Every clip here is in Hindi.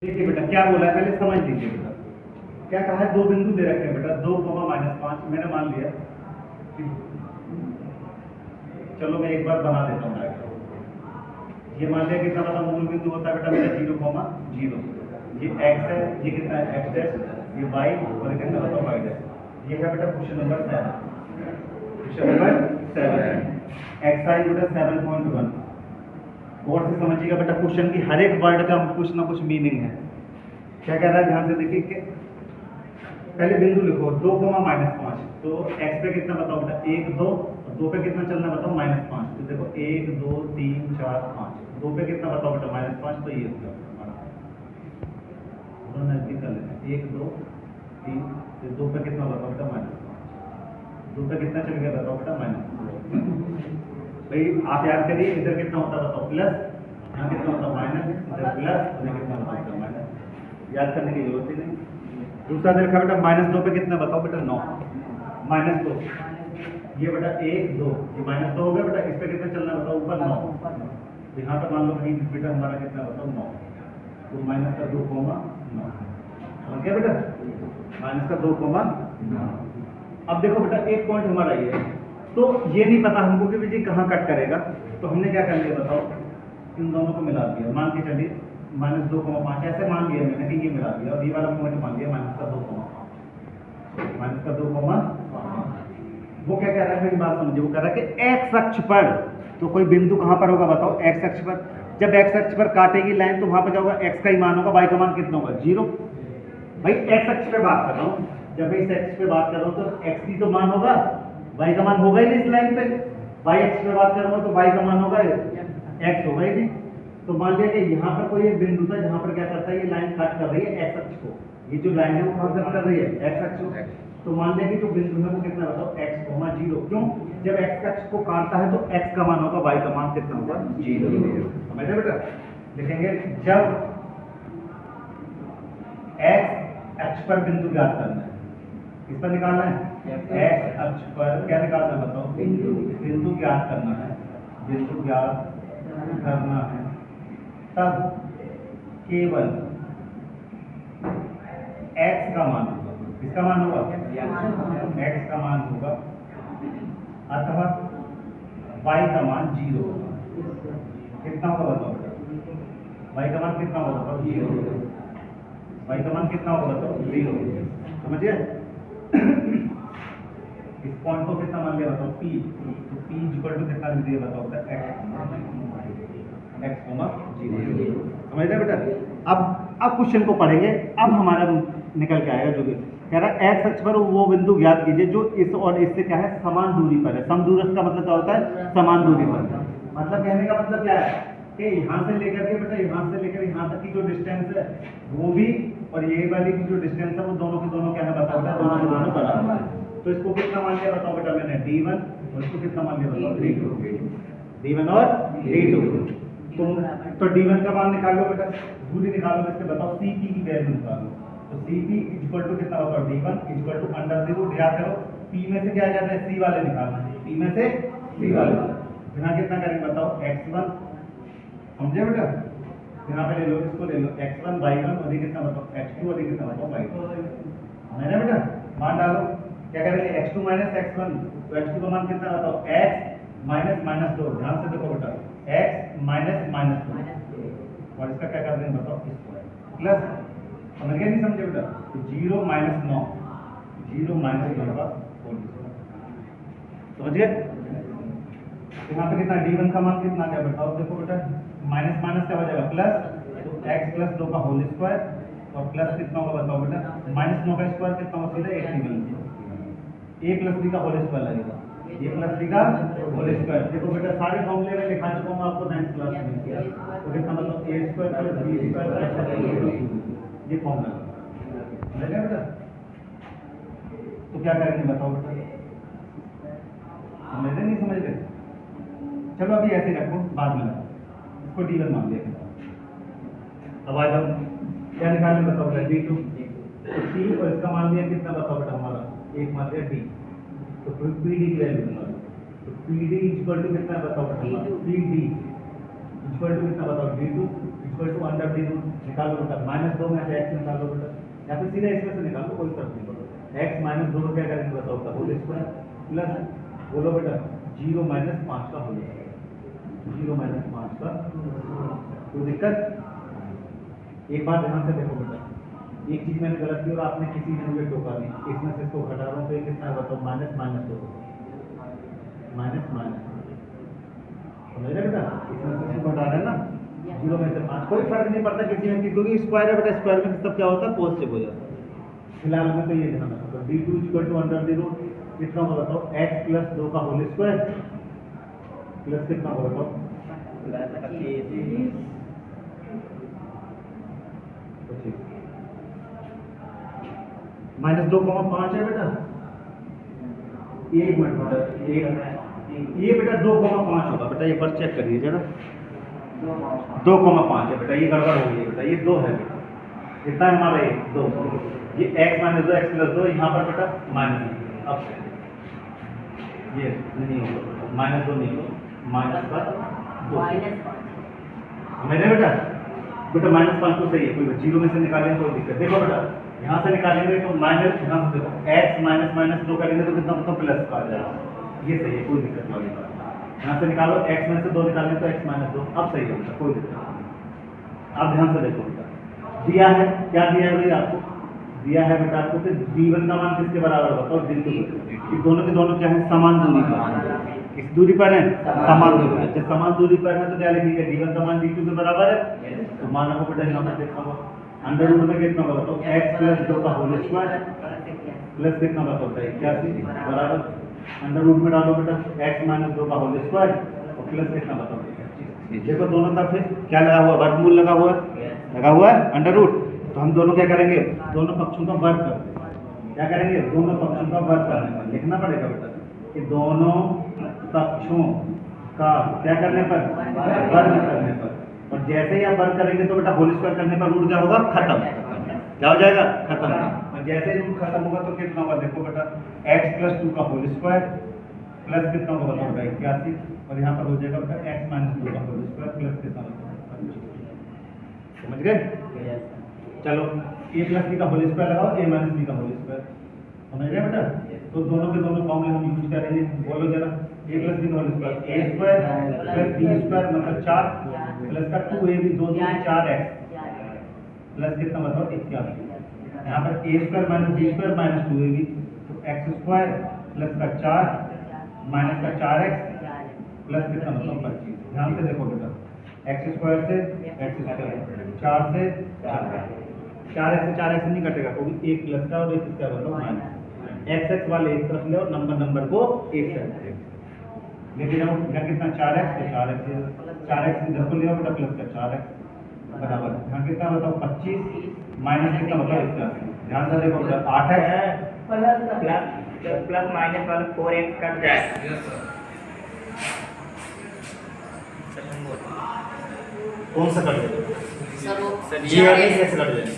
देखिए बेटा क्या बोला है पहले समझ लीजिए बेटा। क्या कहा है, दो बिंदु दे रखे हैं बेटा, 2, मैंने मान लिया कि चलो मैं एक बार बना देता हूँ डायग्राम। ये मान लिया कितना बता मूल बिंदु होता है बेटा मेरा 0, 0। ये x है, ये कितना है x डैश, ये y और ये कितना बता y डैश। ये है बेटा question number 7। Question number 7 exercise बेटा 7.1। और से समझिएगा बेटा, क्वेश्चन की हर एक वर्ड का कुछ ना कुछ मीनिंग है। क्या कह रहा है ध्यान से देखिए कि पहले बिंदु लिखो 2, तो x पे कितना बताओ बेटा 1, 2 और 2 पे कितना चलना बताओ -5। तो देखो 1, 2, 3, 4, 5। 2 पे कितना बताओ बेटा -5, तो ये हो गया नजदीक कर लेते हैं 1, 2, 3। तो 2 पे कितना बताओ बेटा -5। 2 पे कितना चल गया बताओ बेटा -2। भाई आप याद करिए, इधर कितना होता है बताओ प्लस, यहाँ कितना होता है माइनस, इधर प्लस और कितना होता है माइनस। याद करने की जरूरत ही नहीं। दूसरा देखा बेटा -2 पे कितना बताओ बेटा 9, -2। ये बेटा 1, 2, ये -2 हो गया बेटा। इस पे कितना चलना बताओ ऊपर 9। तो यहाँ पे मान लो कहीं बेटा हमारा कितना बताओ 9, तो -2, 9। समझ गया बेटा, -2, 9। अब देखो बेटा एक पॉइंट हमारा ये है, तो ये नहीं पता हमको कि विजय कहाँ कट करेगा। तो हमने क्या कर लिया बताओ, इन दोनों को मिला दिया। मान के चलिए -2, 5 ऐसे मान लिया मैंने कि ये मिला दिया, और ये वाला पॉइंट मान लिया -2, 5। वो क्या कह रहा है, मेरी बात समझिए। वो कह रहा है कि एक्स अक्ष पर, तो कोई बिंदु कहाँ पर होगा बताओ एक्स अक्ष पर। जब एक्स अक्ष पर काटेगी लाइन तो वहां पर क्या होगा, एक्स का ही मान होगा, वाई का मान कितना होगा 0। भाई एक्स अक्ष पे बात कर रहा हूँ, जब मैं इस एक्स पे बात कर रहा हूँ तो एक्स की तो मान होगा, वाई का मान होगा ही नहीं इस लाइन पे। वाई एक्स पे बात कर रहा हूँ तो वाई का मान होगा एक्स होगा ही नहीं। तो मान लिया कि यहाँ पर कोई एक बिंदु था जहाँ पर क्या करता है, ये लाइन काट कर रही है एक्स अक्ष को। ये जो लाइन है वो कहाँ से कर रही है एक्स अक्ष को। तो मान लिया कि जो बिंदु है वो कितना बताओ x, 0। क्यों, जब x अक्ष को काटता है तो x का मान होगा, y का मान कितना होगा 0। समझ रहे बेटा, लिखेंगे जब x अक्ष पर बिंदु ज्ञात करना है, किस पर निकालना है x अक्ष पर क्या निकालना है बताओ, बिंदु ज्ञात करना है, बिंदु ज्ञात करना है, तब केवल x का मान होगा। किसका मान होगा, x का मान होगा, अतः y का मान 0 होगा। कितना होगा बताओ बेटा, y का मान कितना होगा बताओ 0। y का मान कितना होगा बताओ 0। समझिए इस पॉइंट को कितना मान लिया बताओ p। तो p इक्वल टू कितना लिख दिया बताओ बेटा x, 0। समझ रहे बेटा। अब क्वेश्चन को पढ़ेंगे। अब हमारा निकल के आएगा जो भी कह रहा है, एक्स अक्ष पर वो बिंदु ज्ञात कीजिए जो इस और इससे क्या है समान दूरी पर है। समदूरस्थ का मतलब क्या होता है, समान दूरी पर। मतलब कहने का मतलब क्या है कि यहाँ से लेकर के बेटा, यहाँ से लेकर यहाँ तक की जो डिस्टेंस है वो भी, और ये वाली की जो डिस्टेंस है वो दोनों के दोनों क्या है बताओ बेटा, दोनों के दोनों बराबर है। तो इसको कितना मान लिया बताओ बेटा मैंने d1, और इसको कितना मान लिया बताओ d1 और d2। तो d1 का मान निकाल लो बेटा, दूरी निकालो, इससे बताओ cp की वैल्यू निकालो। तो cp इक्वल टू कितना बताओ d1 इक्वल टू √, याद करो p में से क्या आ जाता है c वाले निकालना है, p में से c वाले। यहाँ कितना करेंगे बताओ x1, समझे बेटा। यहाँ पे ले लो, इसको ले लो x1 y1, और ये कितना बताओ x2, और ये कितना बताओ y2। मैंने बेटा मान डालो, क्या करेंगे x2 - x1, तो x2 का मान कितना बताओ x -2। ध्यान से देखो बेटा x -2, और इसका क्या कर देंगे बताओ प्लस, समझ गए नहीं समझे बेटा। तो 0 - 9, 0 - 9 का होल स्क्वायर। समझ गए। यहाँ पे कितना d1 का मान कितना क्या बताओ, देखो बेटा माइनस माइनस क्या हो जाएगा प्लस, तो x + 2 का होल स्क्वायर, और प्लस कितना होगा बताओ बेटा -9 का स्क्वायर कितना होगा सीधा 80 मिलेगा। a + b का होल स्क्वायर लगेगा, a + b का होल स्क्वायर। देखो बेटा सारे फॉर्मूले में लिखा चुका हूँ आपको 9th क्लास में किया। तो कितना मतलब a² + b² + ये फॉर्मूला समझ गए बेटा। तो क्या करेंगे बताओ बेटा, समझ रहे नहीं समझ रहे। चलो अभी ऐसे रखो, बाद में इसको d1 मान लिया। अब आ जाओ क्या निकालने बताओ बेटा d2। तो c और इसका मान लिया कितना बताओ बेटा हमारा, एक मान लिया d। तो फिर pd की वैल्यू निकालो। तो pd इक्वल टू कितना बताओ बेटा, pd इक्वल टू कितना बताओ d2 equal to under the root निकालो बेटा, -2 में से x निकालो बेटा, या फिर सीधा इसमें से निकालो, कोई फर्क नहीं पड़ता। x -2 को क्या करेंगे बताओ, का होल स्क्वायर प्लस बोलो बेटा 0 - 5 का होल स्क्वायर, 0 - 5 का। कोई दिक्कत? एक बार ध्यान से देखो बेटा, एक चीज मैंने गलत की और आपने किसी ने मुझे टोका नहीं, इसमें से इसको घटा रहा हूँ तो ये कितना बताओ, माइनस माइनस दो, माइनस माइनस समझ रहे बेटा, इसमें से इसको घटा रहे हैं ना, 0 में से 5, कोई फर्क नहीं पड़ता किसी में, क्योंकि स्क्वायर है बेटा, स्क्वायर में सब क्या होता है, पॉजिटिव हो जाता है। फिलहाल में तो ये ध्यान रखो, d2 = अंडर द रूट कितना होगा बताओ, x + 2 का होल स्क्वायर प्लस कितना होगा बताओ, -2,5 है बेटा, एक मिनट बेटा, ये बेटा 2,5 होगा बेटा, ये पर चेक करिए जरा, 2,5 है बेटा, ये गड़बड़ हो गई है बेटा, ये 2 है बेटा, कितना है हमारा, ये 2, ये x - 2 x + 2 यहाँ पर बेटा माइनस, अब ये नहीं होगा, -2 नहीं होगा, -2 मैंने बेटा -5 तो सही है, कोई 0 में से निकालेंगे कोई दिक्कत, देखो बेटा यहाँ से निकालेंगे तो माइनस, यहाँ से देखो x - -2 करेंगे तो कितना होता है, प्लस का आ जाएगा, ये सही है, कोई दिक्कत वाली बात नहीं। यहाँ से निकालो x में से 2 निकालेंगे तो x - 2, अब सही है बेटा, कोई दिक्कत नहीं। अब ध्यान से देखो बेटा, दिया है, क्या दिया है भाई आपको, दिया है बेटा आपको कि d1 का मान किसके बराबर बताओ, बिंदु कि दोनों के दोनों क्या है, समान दूरी पर, किस दूरी पर है, समान दूरी पर, जब समान दूरी पर है तो क्या लिखेंगे, d1 का मान d2 के बराबर है, तो मान रखो बेटा यहाँ पर देखा होगा, अंडर रूट में कितना होगा बताओ, x + 2 का होल स्क्वायर प्लस कितना बताओ 81 बराबर, अंडर रूट में डालो बेटा x - 2 का होल स्क्वायर और प्लस कितना बताओ, देखो दोनों तरफ क्या लगा हुआ, वर्गमूल लगा हुआ है अंडर रूट, तो हम दोनों क्या करेंगे, दोनों पक्षों का वर्ग करते हैं, क्या करेंगे, दोनों पक्षों का वर्ग करने पर लिखना पड़ेगा बेटा कि दोनों पक्षों का क्या करने पर, वर्ग करने पर, और जैसे ही आप वर्ग करेंगे तो बेटा होल स्क्वायर करने पर रूट क्या होगा, खत्म, क्या हो जाएगा, खत्म, और जैसे ही रूट खत्म होगा तो कितना होगा, देखो बेटा x + 2 का होल स्क्वायर प्लस कितना होगा बताओ 81, और यहाँ पर हो जाएगा बेटा x - 2 का होल स्क्वायर प्लस कितना होगा, समझ गए? चलो a + b का होल स्क्वायर लगाओ, a - b का होल स्क्वायर, समझ गए बेटा? तो दोनों के दोनों फॉर्मूले हम यूज करेंगे, बोलो जरा, a + b का होल स्क्वायर, a² + b² मतलब 4 प्लस का 2ab 2 4x प्लस कितना बताओ 81, यहाँ पर a² - b² - 2ab तो x² प्लस का 4 माइनस का 4x प्लस कितना बताओ 25, ध्यान से देखो बेटा, x² से x², 4 से 4x से 4x नहीं कटेगा, क्योंकि एक प्लस का और एक इसका बताओ माइनस, x वाले एक तरफ ले और नंबर को एक साइड ले, लेकिन अब इधर कितना 4x तो 4x इधर को ले आओ बेटा, प्लस का 4x बराबर, यहाँ कितना बताओ 25 माइनस कितना बताओ इसका, ध्यान से देखो बेटा 8x प्लस माइनस वाला 4x कट जाएगा, कौन सा कट जाएगा, ये वाले कैसे कट जाएगा,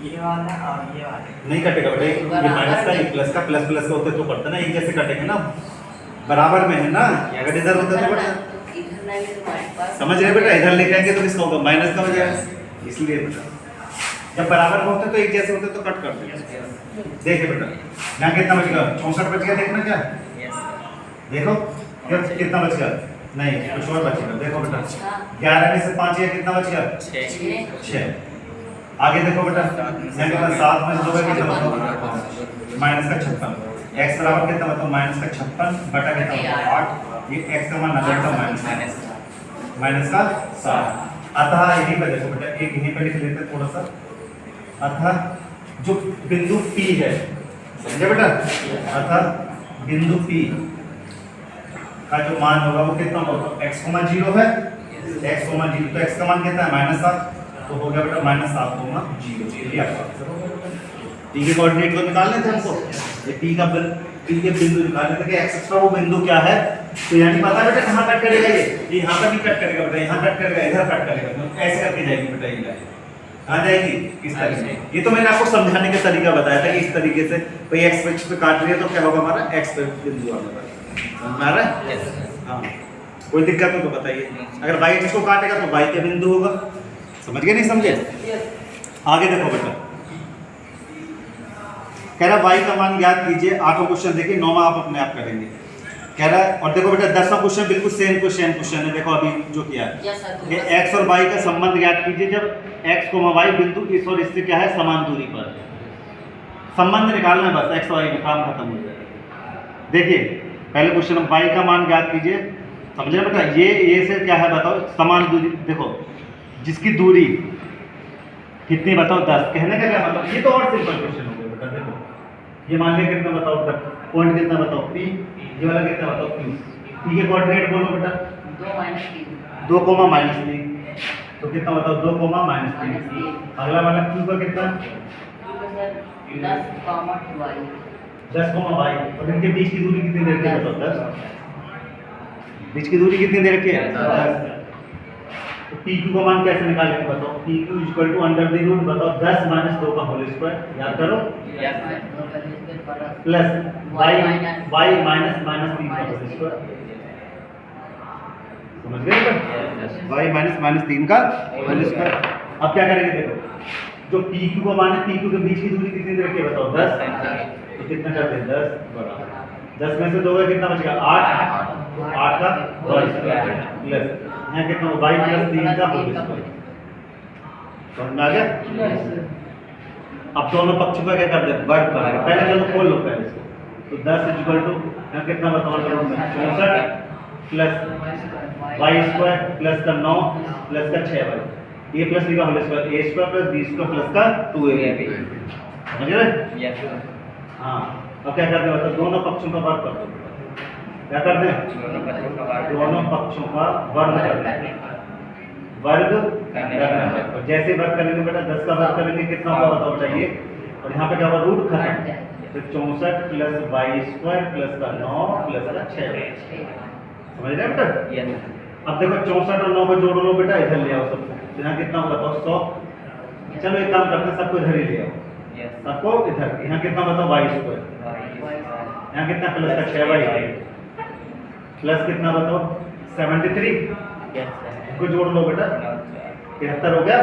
ये वाला और ये वाला नहीं कटेगा बेटा, ये माइनस का ये प्लस का प्लस का होते तो कटता ना, एक जैसे कटेंगे ना, बराबर में है ना, अगर इधर होता तो बेटा समझ रहे बेटा, इधर लेके आएंगे तो किसका होगा, माइनस का हो जाएगा, इसलिए बेटा जब बराबर में होते तो एक जैसे होते तो कट कर देंगे। देखिए बेटा यहाँ कितना बच गया, 64 बच गया, देखना क्या, देखो कितना बच गया, नहीं कुछ और बच गया, देखो बेटा 11 में से 5 गया, कितना बच गया 6, आगे देखो बेटा यहाँ कितना 7 में से 2 कितना बताओ -56, x बराबर कितना बताओ -56 बटा कितना बताओ 8, ये x का मान नजर का माइनस का 7, अतः यहीं पर देखो बेटा, एक यहीं पर लिख लेते हैं थोड़ा सा, अतः जो बिंदु P है, समझे बेटा, अतः बिंदु P का जो मान होगा वो कितना होगा, x, 0 है, x, 0 तो x का मान कितना है -7, तो हो गया बेटा -7,0, ये आपका आंसर होगा। t के कोऑर्डिनेट को निकालने थे हमको, ये t के बिंदु निकालने थे कि x का वो बिंदु क्या है, तो यानी पता है बेटा कहाँ कट करेगा, ये यहाँ पर भी कट करेगा बेटा, यहाँ कट करेगा, इधर कट करेगा, तो ऐसे करके जाएगी बेटा, ये लाइन आ जाएगी इस तरीके। ये तो मैंने आपको समझाने का तरीका बताया था कि इस तरीके से भाई x अक्ष पे काट रही है तो क्या होगा हमारा, x पे बिंदु आने वाला, समझ में आ रहा है? हाँ, कोई दिक्कत हो तो बताइए, अगर y अक्ष को काटेगा तो y के बिंदु होगा, समझ गए नहीं समझे? आगे देखो बेटा, कह रहा y का मान ज्ञात कीजिए। 8वां क्वेश्चन देखिए, 9वां आप अपने आप करेंगे। कह रहा है, और देखो बेटा 10वां क्वेश्चन बिल्कुल सेम क्वेश्चन है। देखो अभी जो किया है कि x और y का संबंध ज्ञात कीजिए जब x, y बिंदु इस और इससे क्या है समान दूरी पर। संबंध निकालना है बस, x और y में काम खत्म हो जाएगा। देखिए पहले क्वेश्चन में y का मान ज्ञात कीजिए, समझे बेटा? ये से क्या है बताओ, समान दूरी। देखो जिसकी दूरी कितनी बताओ 10, कहने का क्या मतलब, ये तो और सिंपल क्वेश्चन हो गया बेटा। देखो ये मान लिया कितना बताओ बेटा, पॉइंट कितना बताओ p, ये वाला कितना बताओ q। p के कोऑर्डिनेट बोलो बेटा 2, -3, तो कितना बताओ 2, -3। अगला वाला q का कितना 10, y, और इनके बीच की दूरी कितनी दे रखी है बताओ 10। बीच की दूरी कितनी दे रखी है 10। तो PQ का मान कैसे निकालेंगे बताओ? PQ equal to under the root बताओ 10 - 2 का होल स्क्वायर, याद करो, प्लस y माइनस -3 का होल स्क्वायर। समझ गए बेटा? y माइनस -3 का होल स्क्वायर। अब क्या करेंगे देखो, जो PQ का मान है, PQ के बीच की दूरी कितनी दे रखी है बताओ 10, तो कितना कर दे 10 बराबर 10 में से 2 का कितना बचेगा 8, 8 का होल स्क्वायर प्लस यहाँ कितना y + 3 का होल स्क्वायर। समझ में आ गया? अब दोनों पक्षों का क्या कर दे वर्ग कर दे। पहले चलो खोल लो पहले इसको, तो 10 यहाँ कितना बताओ 64 प्लस y² प्लस का 9 प्लस का 6y, a प्लस b का whole square, a² plus b² plus का 2ab। समझ रहे? हाँ, अब क्या करते हैं बताओ, दोनों पक्षों का वर्ग कर दो। क्या कर दें? दोनों पक्षों का वर्ग कर दें। वर्ग करना, जैसे वर्ग करेंगे बेटा 10 का वर्ग करेंगे कितना होगा बताओ चाहिए, और यहाँ पे क्या होगा रूट खत्म, तो 64 प्लस y² प्लस का 9 प्लस का 6। समझ रहे बेटा? अब देखो 64 और 9 को जोड़ लो बेटा, इधर ले आओ सबको, यहाँ कितना होगा बताओ 100। चलो एक काम करते हैं, सबको इधर ही ले आओ, सबको इधर। यहाँ कितना बताओ y², यहाँ कितना प्लस का 6y प्लस कितना बताओ 73, इसको जोड़ लो बेटा 73 हो गया,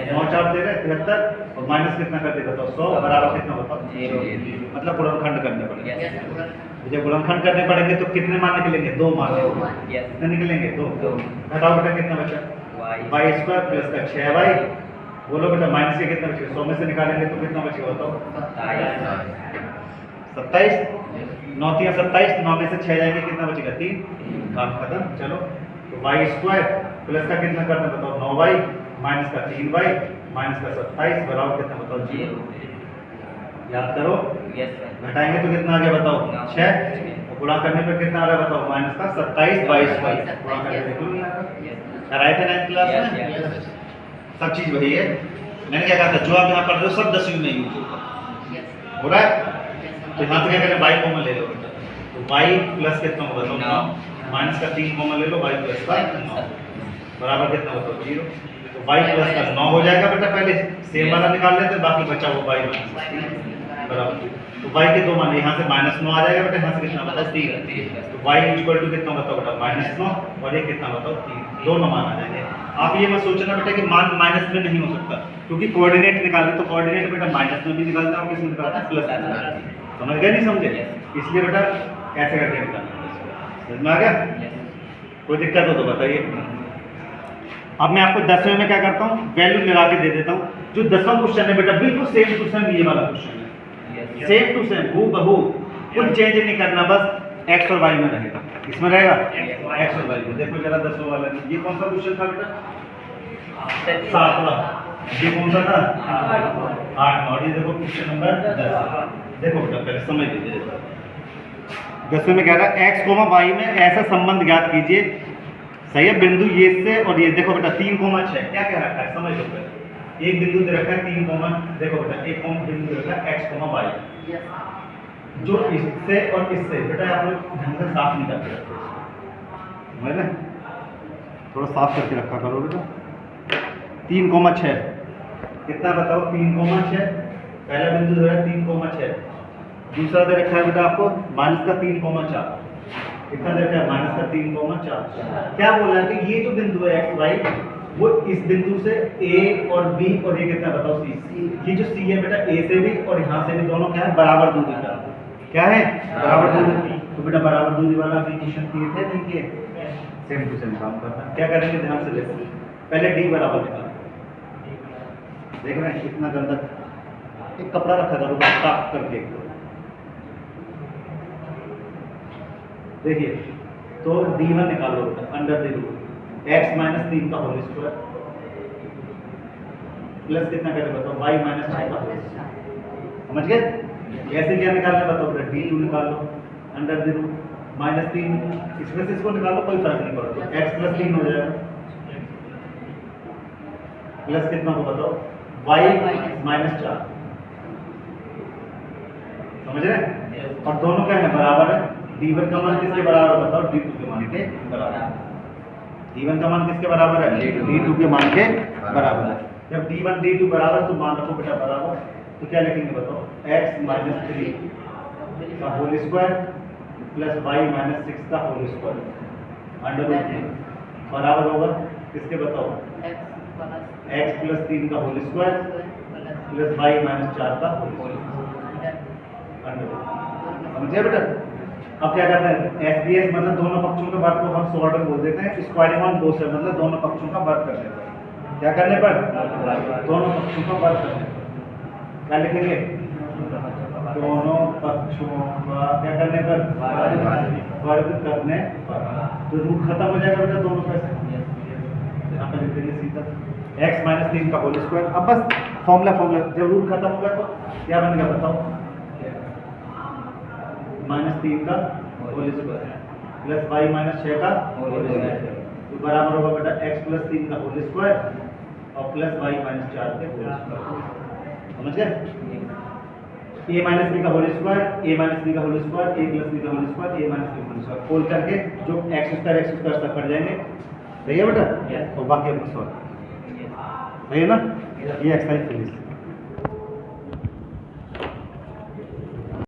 9 4 दे रहे 73, और माइनस कितना कर दे बताओ 100 बराबर कितना बताओ 0। मतलब गुणनखंड करने पड़ेंगे। जब गुणनखंड करने पड़ेंगे तो कितने मान निकलेंगे 2 मान, कितने निकलेंगे 2। घटाओ बेटा कितना बचा y² प्लस का 6y, बोलो बेटा माइनस के कितना बचेगा 100 में से निकालेंगे तो कितना बचेगा बताओ 27, 9 3 27, 9 में से 6 जाएंगे कितना बचेगा 3, काम खत्म। चलो तो y² प्लस का कितना करना बताओ 9y माइनस का 3y माइनस का 27 बराबर कितना बताओ 0। याद करो, घटाएंगे तो कितना आ गया बताओ 6, और गुणा करने पर कितना आ रहा है बताओ माइनस का 27 y², गुणा करके देखो नहीं आ रहा। कराए थे 9th क्लास में, सब चीज वही है। मैंने क्या कहा था, जो आप यहाँ पढ़ रहे हो सब 10वीं में यूज होगा, हो रहा है? तो यहाँ से क्या करें y कॉमन ले लो, तो y प्लस कितना होगा बताओ 9 माइनस का 3 कॉमन ले लो, y प्लस का 9 बराबर कितना बताओ 0। तो y प्लस का 9 हो जाएगा बेटा, पहले सेम वाला निकाल लेते हैं, बाकी बचा हुआ y माइनस बराबर। तो y के दो मान, यहाँ से -9 आ जाएगा बेटा, यहाँ से कितना बताओ 3, तो y इक्वल टू कितना बताओ बेटा -9, और ये कितना बताओ 3, दोनों मान आ जाएंगे। आप ये मत सोचना बेटा कि मान माइनस में नहीं हो सकता, क्योंकि कोऑर्डिनेट निकालने तो कोऑर्डिनेट बेटा माइनस में भी निकालता है और किसमें निकालता है प्लस में। समझ गए नहीं समझे? इसलिए बेटा ऐसे करके निकालना। समझ में आ गया? कोई दिक्कत हो तो बताइए। अब मैं आपको 10वें में क्या करता हूँ, वैल्यू लगा के दे देता हूँ। जो 10वां क्वेश्चन है बेटा बिल्कुल सेम टू सेम ये वाला क्वेश्चन है, सेम टू सेम हूबहू, कुछ चेंज नहीं करना, बस x और y में रहेगा। इसमें रहेगा x और y में। देखो जरा 10वां वाला, ये कौन सा क्वेश्चन था बेटा 7वां, ये कौन सा था 8वां, और ये देखो क्वेश्चन नंबर 10। देखो बेटा पहले समझ लीजिए, 10वें में कह रहा है x, y में ऐसा संबंध ज्ञात कीजिए, सही है, बिंदु ये से और ये। देखो बेटा 3, 6 क्या कह रखा है समझ लो पहले। एक बिंदु दे रखा है 3, देखो बेटा एक बिंदु दे रखा है x, y, जो इससे और इससे बेटा आप लोग ढंग से साफ नहीं करते, समझ ले, थोड़ा साफ करके रखा करो बेटा। 3, 6 कितना बताओ 3, 6, पहला बिंदु दे रहा है 3, 6, दूसरा दे रखा है बेटा आपको माइनस का 3, 4, कितना दे रखा है माइनस का 3, 4। क्या बोला है कि ये जो बिंदु है x y वो इस बिंदु से ए और बी और ये कितना बताओ सी, ये जो सी है बेटा ए से भी और यहाँ से भी दोनों क्या है बराबर दूरी का, क्या है बराबर दूरी। तो बेटा बराबर दूरी वाला भी इक्वेशन किए थे नहीं किए, सेम टू सेम काम करना। क्या करेंगे ध्यान से देखो, पहले डी बराबर निकालो, देख रहे हैं कितना गंदा, एक कपड़ा रखा करो साफ करके, देखिए तो d1 निकालो under the root x minus 3 का होल स्क्वायर प्लस कितना करें बताओ y माइनस 6 का होल स्क्वायर, समझ गए। ऐसे क्या निकालना है बताओ, d2 निकाल लो अंडर द रूट माइनस 3, इसमें से इसको निकाल लो कोई फर्क नहीं पड़ता, x प्लस 3 हो जाएगा प्लस कितना हो बताओ y माइनस 4, समझ रहे हैं। और दोनों क्या है बराबर है, d1 का मान किसके बराबर बताओ, d2 के मान के बराबर। d1 का मान किसके बराबर है, d2 के मान के बराबर है। जब d1 d2 बराबर तो मान रखो बेटा बराबर, तो क्या लिखेंगे बताओ x माइनस 3 का whole square plus y minus 6 का होल स्क्वायर अंडर रूट बराबर होगा किसके बताओ x प्लस 3 का whole square plus y minus 4 का होल स्क्वायर अंडर रूट, समझे बेटा। अब क्या करते हैं SBS मतलब दोनों पक्षों के वर्ग को हम सॉर्ट में बोल देते हैं, स्क्वायरिंग ऑन बोथ साइड मतलब दोनों पक्षों का वर्ग करने पर, क्या करने पर दोनों पक्षों का वर्ग करने पर क्या लिखेंगे, दोनों पक्षों का क्या करने पर वर्ग करने पर, तो रूट खत्म हो जाएगा बेटा दोनों का, यहाँ पर लिख देंगे सीधा x माइनस 3 का होल स्क्वायर। अब बस फॉर्मूला जब रूट खत्म होगा तो क्या बनेगा बताओ, माइनस 3 का whole square plus y minus 6 का होल स्क्वायर, तो बराबर होगा बेटा x प्लस 3 का होल स्क्वायर और प्लस y माइनस 4 के होल स्क्वायर, समझ गए। a माइनस b का whole square, a minus b का whole square, a plus b का whole square, a minus b का होल स्क्वायर खोल करके जो x स्क्वायर तक कट जाएंगे, सही है बेटा। और बाकी अपना सॉल्व, सही है ना, ये एक्सरसाइज फिनिश।